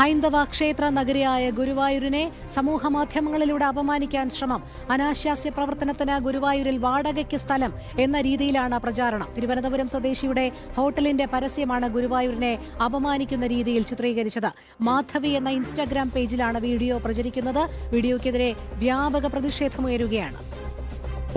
ഹൈന്ദവ ക്ഷേത്ര നഗരിയായ ഗുരുവായൂരിനെ സമൂഹമാധ്യമങ്ങളിലൂടെ അപമാനിക്കാൻ ശ്രമം. അനാശാസ്യ പ്രവർത്തനത്തിന് ഗുരുവായൂരിൽ വാടകയ്ക്ക് സ്ഥലം എന്ന രീതിയിലാണ് പ്രചാരണം. തിരുവനന്തപുരം സ്വദേശിയുടെ ഹോട്ടലിന്റെ പരസ്യമാണ് ഗുരുവായൂരിനെ അപമാനിക്കുന്ന രീതിയിൽ ചിത്രീകരിച്ചത്. മാധവി എന്ന ഇൻസ്റ്റാഗ്രാം പേജിലാണ് വീഡിയോ പ്രചരിക്കുന്നത്. വീഡിയോയ്ക്കെതിരെ വ്യാപക പ്രതിഷേധമുയരുകയാണ്.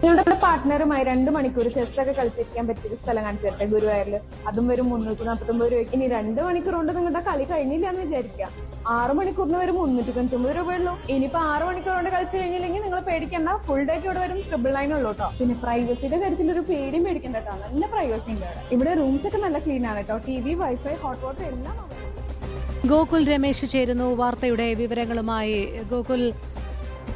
ഞങ്ങളുടെ പാർട്ട്ണറുമായി 2 മണിക്കൂർ ചെസ്സൊക്കെ കളിച്ചിരിക്കാൻ പറ്റിയൊരു സ്ഥലം കാണിച്ചു തരട്ടെ ഗുരുവായൂരിൽ. അതും വരും 349 രൂപയ്ക്ക്. ഇനി 2 മണിക്കൂർ കൊണ്ട് നിങ്ങളുടെ കളി കഴിഞ്ഞില്ല എന്ന് വിചാരിക്കുക. 6 മണിക്കൂറിന് വരും 399 രൂപയുള്ളൂ. ഇനിയിപ്പോ 6 മണിക്കൂർ കൊണ്ട് കളിച്ചു കഴിഞ്ഞില്ലെങ്കിൽ നിങ്ങൾ പേടിക്കണ്ട, ഫുൾ ഡേക്ക് ഇവിടെ വരും 999 ഉള്ളൂ കേട്ടോ. പിന്നെ പ്രൈവസിയുടെ കാര്യത്തിൽ ഒരു പേടിയും പേടിക്കണ്ട കേട്ടോ, നല്ല പ്രൈവസി ഉണ്ട് ഇവിടെ. റൂംസ് ഒക്കെ നല്ല ക്ലീൻ ആണ് കേട്ടോ. TV, വൈഫൈ, ഹോട്ട് വാട്ടർ എല്ലാം. ഗോകുൽ രമേശ് ചേരുന്നു വാർത്തയുടെ വിവരങ്ങളുമായി. ഗോകുൽ,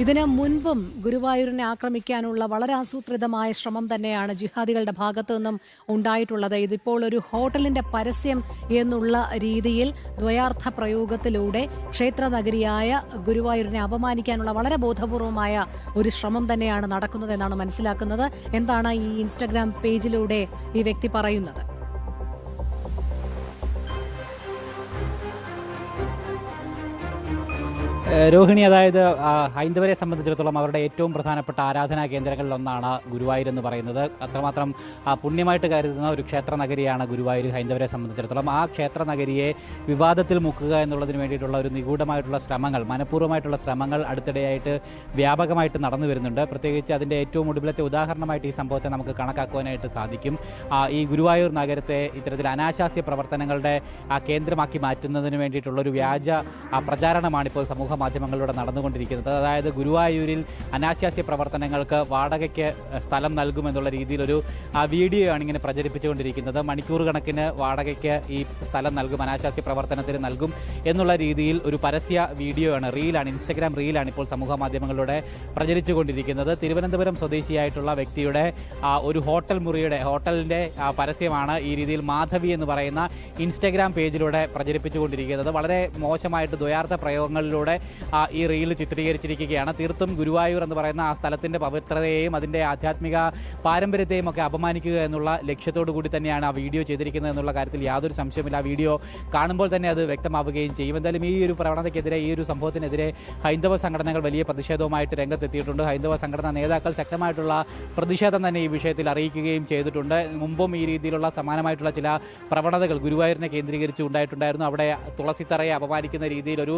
ഇതിന് മുൻപും ഗുരുവായൂരിനെ ആക്രമിക്കാനുള്ള വളരെ ആസൂത്രിതമായ ശ്രമം തന്നെയാണ് ജിഹാദികളുടെ ഭാഗത്തു നിന്നും ഉണ്ടായിട്ടുള്ളത്. ഇതിപ്പോൾ ഒരു ഹോട്ടലിന്റെ പരസ്യം എന്നുള്ള രീതിയിൽ ദ്വയാർത്ഥ പ്രയോഗത്തിലൂടെ ക്ഷേത്ര നഗരിയായ ഗുരുവായൂരിനെ അപമാനിക്കാനുള്ള വളരെ ബോധപൂർവമായ ഒരു ശ്രമം തന്നെയാണ് നടക്കുന്നതെന്നാണ് മനസ്സിലാക്കുന്നത്. എന്താണ് ഈ ഇൻസ്റ്റഗ്രാം പേജിലൂടെ ഈ വ്യക്തി പറയുന്നത്? രോഹിണി, അതായത് ഹൈന്ദവരെ സംബന്ധിച്ചിടത്തോളം അവരുടെ ഏറ്റവും പ്രധാനപ്പെട്ട ആരാധനാ കേന്ദ്രങ്ങളിലൊന്നാണ് ഗുരുവായൂർ എന്ന് പറയുന്നത്. അത്രമാത്രം പുണ്യമായിട്ട് കരുതുന്ന ഒരു ക്ഷേത്ര നഗരിയാണ് ഗുരുവായൂർ ഹൈന്ദവരെ സംബന്ധിച്ചിടത്തോളം. ആ ക്ഷേത്ര നഗരിയെ വിവാദത്തിൽ മുക്കുക എന്നുള്ളതിന് വേണ്ടിയിട്ടുള്ള ഒരു നിഗൂഢമായിട്ടുള്ള ശ്രമങ്ങൾ, മനഃപൂർവ്വമായിട്ടുള്ള ശ്രമങ്ങൾ അടുത്തിടെയായിട്ട് വ്യാപകമായിട്ട് നടന്നു വരുന്നുണ്ട്. പ്രത്യേകിച്ച് അതിൻ്റെ ഏറ്റവും ഒടുവിലത്തെ ഉദാഹരണമായിട്ട് ഈ സംഭവത്തെ നമുക്ക് കണക്കാക്കുവാനായിട്ട് സാധിക്കും. ഈ ഗുരുവായൂർ നഗരത്തെ ഇത്തരത്തിൽ അനാശാസ്യ പ്രവർത്തനങ്ങളുടെ കേന്ദ്രമാക്കി മാറ്റുന്നതിന് വേണ്ടിയിട്ടുള്ളൊരു വ്യാജ പ്രചാരണമാണ് ഇപ്പോൾ സമൂഹ മാധ്യമങ്ങളിലൂടെ നടന്നുകൊണ്ടിരിക്കുന്നത്. അതായത് ഗുരുവായൂരിൽ അനാശാസ്യ പ്രവർത്തനങ്ങൾക്ക് വാടകയ്ക്ക് സ്ഥലം നൽകുമെന്നുള്ള രീതിയിലൊരു വീഡിയോ ആണ് ഇങ്ങനെ പ്രചരിപ്പിച്ചുകൊണ്ടിരിക്കുന്നത്. മണിക്കൂർ കണക്കിന് വാടകയ്ക്ക് ഈ സ്ഥലം നൽകും, അനാശാസ്യ പ്രവർത്തനത്തിന് നൽകും എന്നുള്ള രീതിയിൽ ഒരു പരസ്യ വീഡിയോ ആണ്, റീലാണ്, ഇൻസ്റ്റഗ്രാം റീലാണ് ഇപ്പോൾ സമൂഹ മാധ്യമങ്ങളിലൂടെ പ്രചരിച്ചുകൊണ്ടിരിക്കുന്നത്. തിരുവനന്തപുരം സ്വദേശിയായിട്ടുള്ള വ്യക്തിയുടെ ഒരു ഹോട്ടലിൻ്റെ പരസ്യമാണ് ഈ രീതിയിൽ മാധവി എന്ന് പറയുന്ന ഇൻസ്റ്റഗ്രാം പേജിലൂടെ പ്രചരിപ്പിച്ചുകൊണ്ടിരിക്കുന്നത്. വളരെ മോശമായിട്ട് ദ്വയാർത്ഥ പ്രയോഗങ്ങളിലൂടെ ഈ റീൽ ചിത്രീകരിച്ചിരിക്കുകയാണ്. തീർത്തും ഗുരുവായൂർ എന്ന് പറയുന്ന ആ സ്ഥലത്തിൻ്റെ പവിത്രതയെയും അതിൻ്റെ ആധ്യാത്മിക പാരമ്പര്യത്തെയും ഒക്കെ അപമാനിക്കുക എന്നുള്ള ലക്ഷ്യത്തോടു കൂടി തന്നെയാണ് ആ വീഡിയോ ചെയ്തിരിക്കുന്നത് എന്നുള്ള കാര്യത്തിൽ യാതൊരു സംശയമില്ല. ആ വീഡിയോ കാണുമ്പോൾ തന്നെ അത് വ്യക്തമാവുകയും ചെയ്യും. എന്തായാലും ഈ ഒരു പ്രവണതയ്ക്കെതിരെ, ഈ ഒരു സംഭവത്തിനെതിരെ ഹൈന്ദവ സംഘടനകൾ വലിയ പ്രതിഷേധവുമായിട്ട് രംഗത്തെത്തിയിട്ടുണ്ട്. ഹൈന്ദവ സംഘടനാ നേതാക്കൾ ശക്തമായിട്ടുള്ള പ്രതിഷേധം തന്നെ ഈ വിഷയത്തിൽ അറിയിക്കുകയും ചെയ്തിട്ടുണ്ട്. മുമ്പും ഈ രീതിയിലുള്ള സമാനമായിട്ടുള്ള ചില പ്രവണതകൾ ഗുരുവായൂരിനെ കേന്ദ്രീകരിച്ച് ഉണ്ടായിട്ടുണ്ടായിരുന്നു. അവിടെ തുളസിത്തറയെ അപമാനിക്കുന്ന രീതിയിലൊരു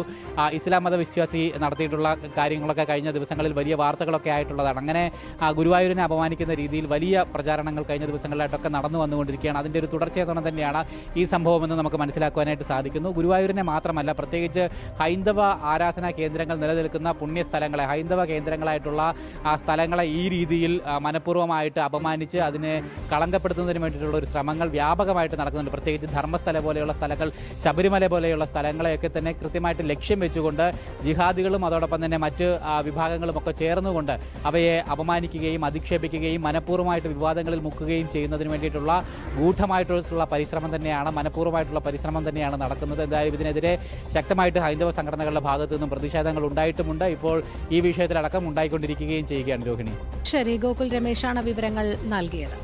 ഇസ്ലാം മതവിശ്വാസി നടത്തിയിട്ടുള്ള കാര്യങ്ങളൊക്കെ കഴിഞ്ഞ ദിവസങ്ങളിൽ വലിയ വാർത്തകളൊക്കെ ആയിട്ടുള്ളതാണ്. അങ്ങനെ ഗുരുവായൂരിനെ അപമാനിക്കുന്ന രീതിയിൽ വലിയ പ്രചാരണങ്ങൾ കഴിഞ്ഞ ദിവസങ്ങളിലായിട്ടൊക്കെ നടന്നു വന്നുകൊണ്ടിരിക്കുകയാണ്. അതിൻ്റെ ഒരു തുടർച്ചയെന്ന് തന്നെയാണ് ഈ സംഭവമെന്ന് നമുക്ക് മനസ്സിലാക്കുവാനായിട്ട് സാധിക്കുന്നു. ഗുരുവായൂരിനെ മാത്രമല്ല, പ്രത്യേകിച്ച് ഹൈന്ദവ ആരാധനാ കേന്ദ്രങ്ങൾ നിലനിൽക്കുന്ന പുണ്യസ്ഥലങ്ങളെ, ഹൈന്ദവ കേന്ദ്രങ്ങളായിട്ടുള്ള ആ സ്ഥലങ്ങളെ ഈ രീതിയിൽ മനഃപൂർവ്വമായിട്ട് അപമാനിച്ച് അതിനെ കളങ്കപ്പെടുത്തുന്നതിന് വേണ്ടിയിട്ടുള്ള ഒരു ശ്രമങ്ങൾ വ്യാപകമായിട്ട് നടക്കുന്നുണ്ട്. പ്രത്യേകിച്ച് ധർമ്മസ്ഥല പോലെയുള്ള സ്ഥലങ്ങൾ, ശബരിമല പോലെയുള്ള സ്ഥലങ്ങളെയൊക്കെ തന്നെ കൃത്യമായിട്ട് ലക്ഷ്യം വെച്ചുകൊണ്ട് ജിഹാദികളും അതോടൊപ്പം തന്നെ മറ്റ് വിഭാഗങ്ങളും ഒക്കെ ചേർന്നുകൊണ്ട് അവയെ അപമാനിക്കുകയും അധിക്ഷേപിക്കുകയും മനഃപൂർവ്വമായിട്ട് വിവാദങ്ങളിൽ മുക്കുകയും ചെയ്യുന്നതിന് വേണ്ടിയിട്ടുള്ള ഗൂഢമായിട്ടുള്ള പരിശ്രമം തന്നെയാണ്, മനഃപൂർവ്വമായിട്ടുള്ള പരിശ്രമം തന്നെയാണ് നടക്കുന്നത്. എന്തായാലും ഇതിനെതിരെ ശക്തമായിട്ട് ഹൈന്ദവ സംഘടനകളുടെ ഭാഗത്തു നിന്നും പ്രതിഷേധങ്ങൾ ഉണ്ടായിട്ടുമുണ്ട്. ഇപ്പോൾ ഈ വിഷയത്തിലടക്കം ഉണ്ടായിക്കൊണ്ടിരിക്കുകയും ചെയ്യുകയാണ്. രോഹിണി, ശരി. ഗോകുൽ രമേശാണ് വിവരങ്ങൾ നൽകിയത്.